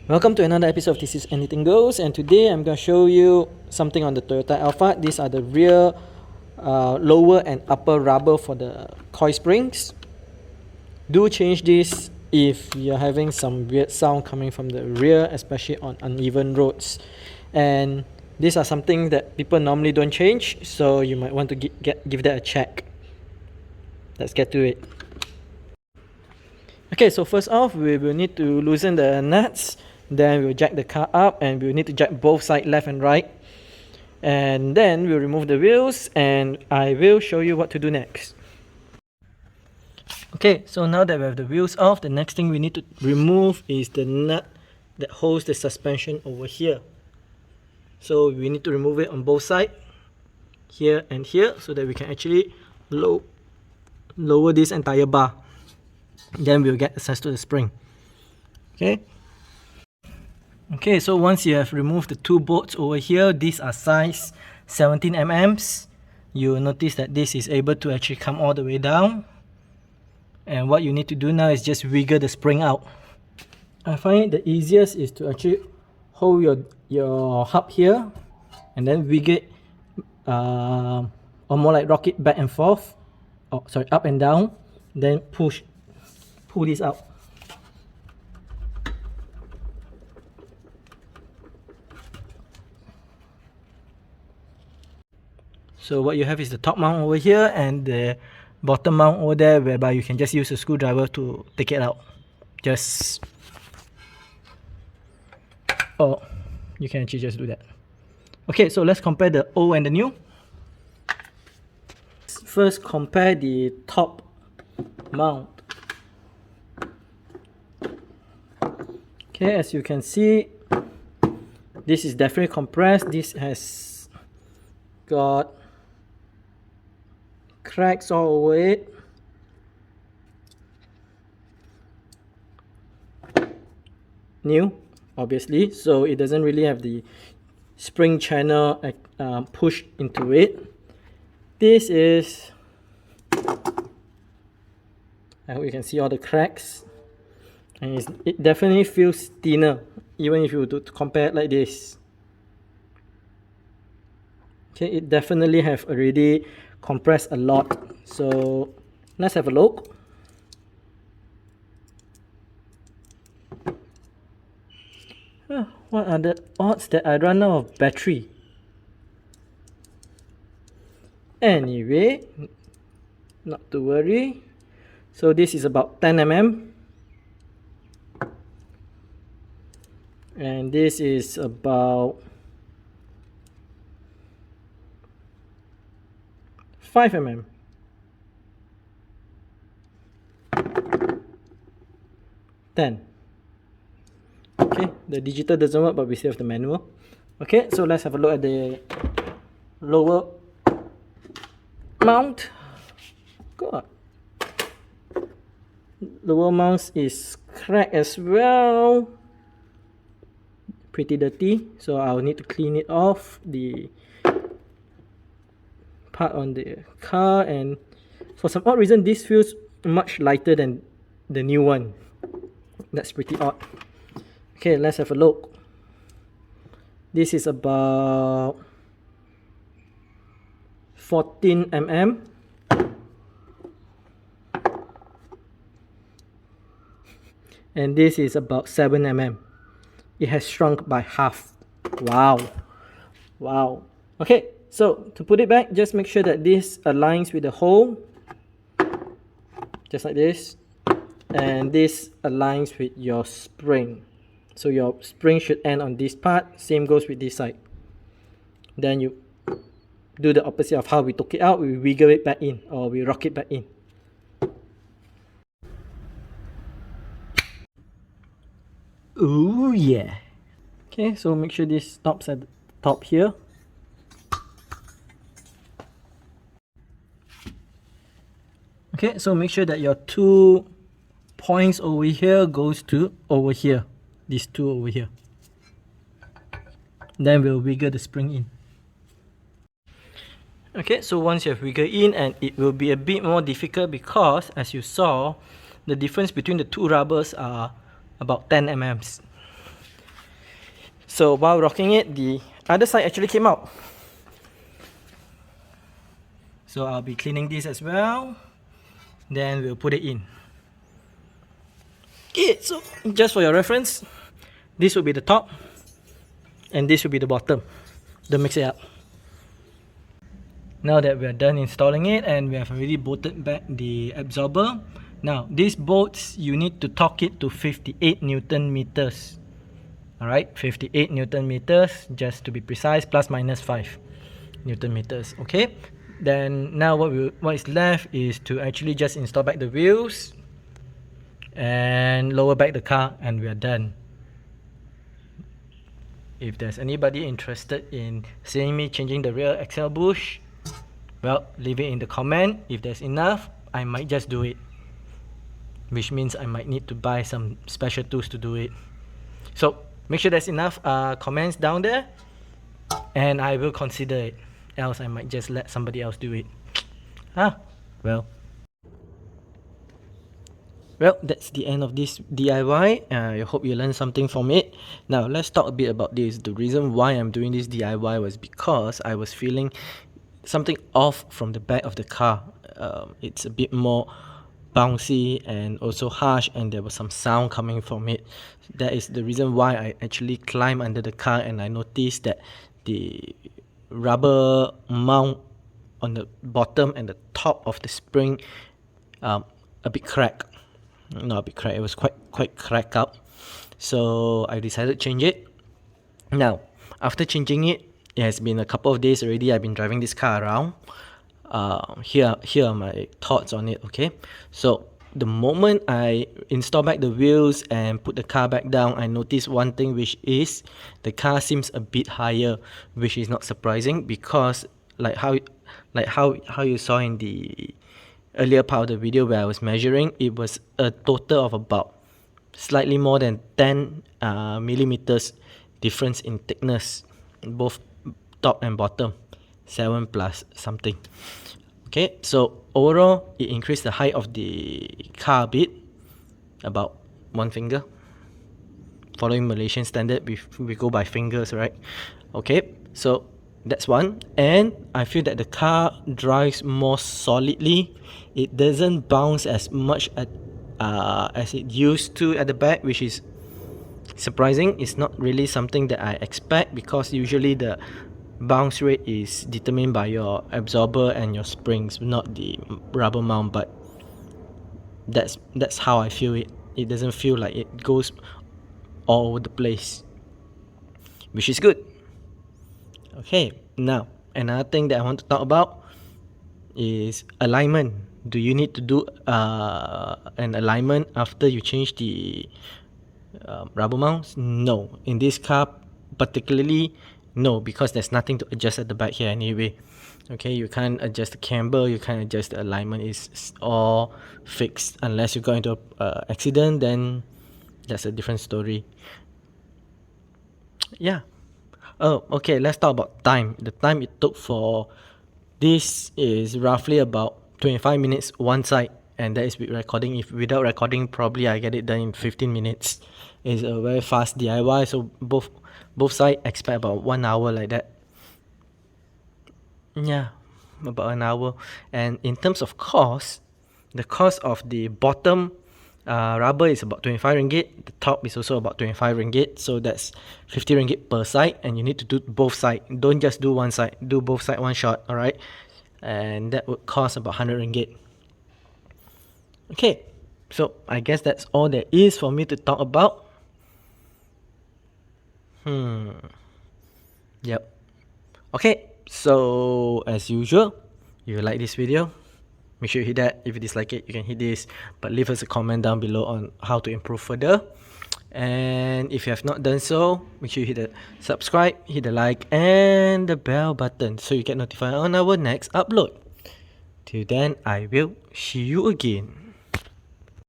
Welcome to another episode of This Is Anything Goes, and today I'm going to show you something on the Toyota Alphard. These are the rear lower and upper rubber for the coil springs. Do change this if you're having some weird sound coming from the rear, especially on uneven roads. And these are something that people normally don't change, so you might want to give that a check. Let's get to it. Okay, so first off, we will need to loosen the nuts. Then we'll jack the car up, and we'll need to jack both sides, left and right. And then we'll remove the wheels, and I will show you what to do next. Okay, so now that we have the wheels off, the next thing we need to remove is the nut that holds the suspension over here. So we need to remove it on both sides, here and here, so that we can actually lower this entire bar. Then we'll get access to the spring. Okay, so once you have removed the two bolts over here, these are size 17 mm. You'll notice that this is able to actually come all the way down. And what you need to do now is just wiggle the spring out. I find the easiest is to actually hold your hub here and then wiggle it, or more like rock it back and forth. Oh, sorry, up and down. Then pull this out. So what you have is the top mount over here and the bottom mount over there, whereby you can just use a screwdriver to take it out. Or you can actually just do that. Okay, so let's compare the old and the new. First, compare the top mount. Okay, as you can see, this is definitely compressed. This has got cracks all over it. New, obviously, so it doesn't really have the spring channel pushed into it. This is, I hope you can see all the cracks, and it definitely feels thinner, even if you were to compare it like this. Okay, it definitely have already compressed a lot. So let's have a look. What are the odds that I run out of battery? Anyway, not to worry. So this is about 10 mm. And this is about 5 mm. Okay, the digital doesn't work, but we still have the manual. Okay, so let's have a look at the lower mount. God, lower mount is cracked as well. Pretty dirty, so I'll need to clean it off, the part on the car, and for some odd reason this feels much lighter than the new one. That's pretty odd. Okay, let's have a look. This is about 14 mm. And this is about 7 mm. It has shrunk by half. Wow. Okay, so to put it back, just make sure that this aligns with the hole, just like this, and this aligns with your spring. So your spring should end on this part. Same goes with this side. Then you do the opposite of how we took it out. We wiggle it back in, or we rock it back in. Ooh yeah. Okay, so make sure this stops at the top here. Okay, so make sure that your 2 points over here goes to over here. These two over here. Then we'll wiggle the spring in. Okay, so once you have wiggled in, and it will be a bit more difficult because, as you saw, the difference between the two rubbers are about 10 mm. So while rocking it, the other side actually came out. So I'll be cleaning this as well. Then we'll put it in. Okay, so just for your reference, this will be the top and this will be the bottom. Don't mix it up. Now that we are done installing it and we have already bolted back the absorber, now these bolts you need to torque it to 58 Newton meters. Alright, 58 Newton meters, just to be precise, plus minus 5 Newton meters. Okay, then now what is left is to actually just install back the wheels and lower back the car, and we are done. If there's anybody interested in seeing me changing the rear axle bush, well, leave it in the comment. If there's enough, I might just do it, which means I might need to buy some special tools to do it. So make sure there's enough comments down there and I will consider it, else I might just let somebody else do it. Well, that's the end of this DIY. I hope you learned something from it. Now let's talk a bit about this. The reason why I'm doing this DIY was because I was feeling something off from the back of the car. It's a bit more bouncy and also harsh, and there was some sound coming from it. That is the reason why I actually climbed under the car, and I noticed that the rubber mount on the bottom and the top of the spring a bit cracked. Not a bit cracked, it was quite cracked up. So I decided to change it. Now after changing it, it has been a couple of days already. I've been driving this car around. Here are my thoughts on it. Okay, so the moment I install back the wheels and put the car back down, I noticed one thing, which is the car seems a bit higher, which is not surprising because like how you saw in the earlier part of the video where I was measuring, it was a total of about slightly more than 10 millimeters difference in thickness, both top and bottom, 7 plus something. Okay, so overall it increased the height of the car a bit, about 1 finger. Following Malaysian standard, we go by fingers, right? Okay, so that's one. And I feel that the car drives more solidly. It doesn't bounce as much as it used to at the back, which is surprising. It's not really something that I expect, because usually the bounce rate is determined by your absorber and your springs, not the rubber mount. But that's how I feel it. It doesn't feel like it goes all over the place, which is good. Okay, now another thing that I want to talk about is alignment. Do you need to do an alignment after you change the rubber mounts? No, in this car particularly, no, because there's nothing to adjust at the back here anyway. Okay, you can't adjust the camber, you can't adjust the alignment. It's all fixed. Unless you got into an accident, then that's a different story. Yeah. Oh, okay, let's talk about time. The time it took for this is roughly about 25 minutes one side, and that is with recording. If without recording, probably I get it done in 15 minutes. It's a very fast DIY, so both sides expect about 1 hour like that. Yeah, about an hour. And in terms of cost, the cost of the bottom rubber is about 25 ringgit. The top is also about 25 ringgit. So that's 50 ringgit per side, and you need to do both sides. Don't just do one side, do both sides one shot, alright? And that would cost about 100 ringgit. Okay, so I guess that's all there is for me to talk about. Yep. Okay, so as usual, if you like this video, make sure you hit that. If you dislike it, you can hit this, but leave us a comment down below on how to improve further. And if you have not done so, make sure you hit the subscribe, hit the like and the bell button so you get notified on our next upload. Till then, I will see you again.